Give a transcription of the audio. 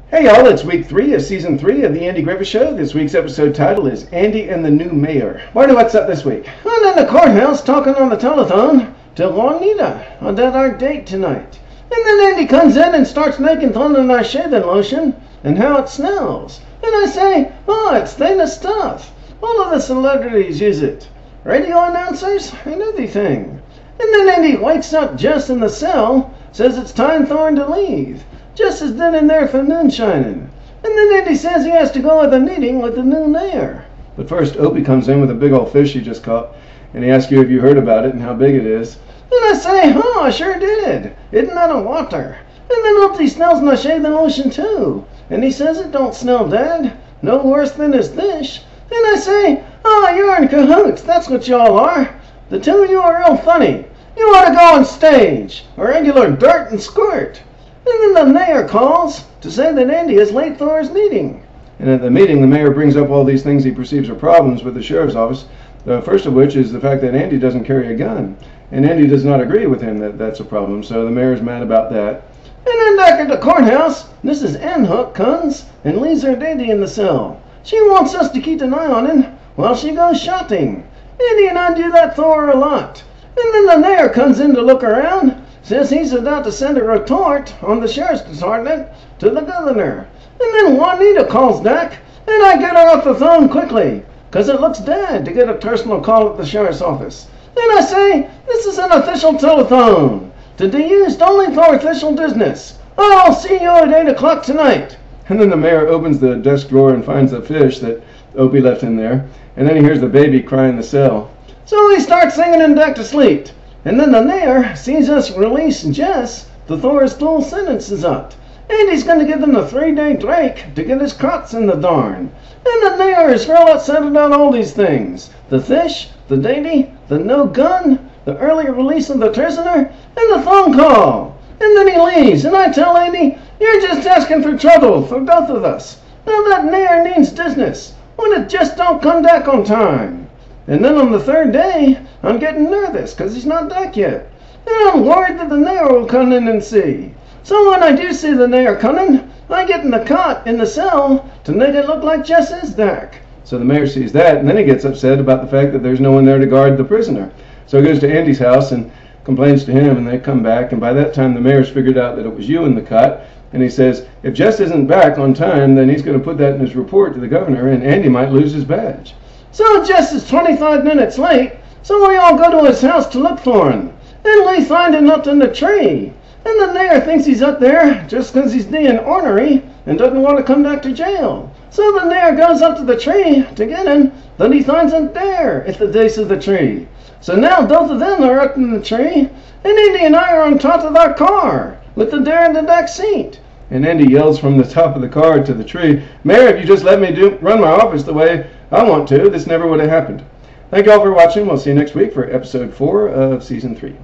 Hey y'all, it's week 3 of season 3 of the Andy Griffith Show. This week's episode title is Andy and the New Mayor. Marty, what's up this week? I'm in the courthouse talking on the telephone to Juanita on our date tonight. And then Andy comes in and starts making fun of our shaving lotion and how it smells. And I say, oh, it's thin stuff. All of the celebrities use it. Radio announcers and everything. And then Andy wakes up Jess in the cell, says it's time for him to leave. Jess is then in there for moonshining. And then Andy says he has to go to the meeting with the new mayor. But first, Opie comes in with a big old fish he just caught, and he asks you if you heard about it and how big it is. And I say, oh, I sure did. Isn't that a water? And then Opie smells my shaving lotion too. And he says it don't smell bad. No worse than his fish. And I say, oh, you're in cahoots. That's what y'all are. The two of you are real funny. You ought to go on stage, or regular dirt and squirt. And then the mayor calls to say that Andy is late for his meeting. And at the meeting, the mayor brings up all these things he perceives are problems with the sheriff's office. The first of which is the fact that Andy doesn't carry a gun. And Andy does not agree with him that that's a problem, so the mayor's mad about that. And then back at the courthouse, Mrs. Hook comes and leaves her Andy in the cell. She wants us to keep an eye on him while she goes shopping. Andy and I do that for her a lot. And then the mayor comes in to look around. Says he's about to send a report on the sheriff's department to the governor. And then Juanita calls back, and I get her off the phone quickly, because it looks bad to get a personal call at the sheriff's office. Then I say, this is an official telephone, to be used only for official business. I'll see you at 8 o'clock tonight. And then the mayor opens the desk drawer and finds the fish that Opie left in there, and then he hears the baby cry in the cell. So he starts singing him back to sleep. And then the mayor sees us release Jess before his full sentence is up. And he's going to give him a 3-day break to get his crops in the darn. And the mayor is real upset about all these things. The fish, the baby, the no gun, the early release of the prisoner, and the phone call. And then he leaves, and I tell Andy, you're just asking for trouble for both of us. Now that mayor needs business when it just don't come back on time. And then on the 3rd day, I'm getting nervous because he's not back yet. And I'm worried that the mayor will come in and see. So when I do see the mayor coming, I get in the cot in the cell to make it look like Jess is back. So the mayor sees that, and then he gets upset about the fact that there's no one there to guard the prisoner. So he goes to Andy's house and complains to him, and they come back, and by that time the mayor's figured out that it was you in the cot, and he says, if Jess isn't back on time, then he's going to put that in his report to the governor, and Andy might lose his badge. So Jess is 25 minutes late, so we all go to his house to look for him. And we find him up in the tree. And the mayor thinks he's up there just because he's being ornery and doesn't want to come back to jail. So the mayor goes up to the tree to get him, but he finds him there at the base of the tree. So now both of them are up in the tree, and Andy and I are on top of our car with the bear in the back seat. And Andy yells from the top of the car to the tree, Mayor, if you just let me run my office the way I want to, this never would have happened. Thank you all for watching. We'll see you next week for episode 4 of season 3.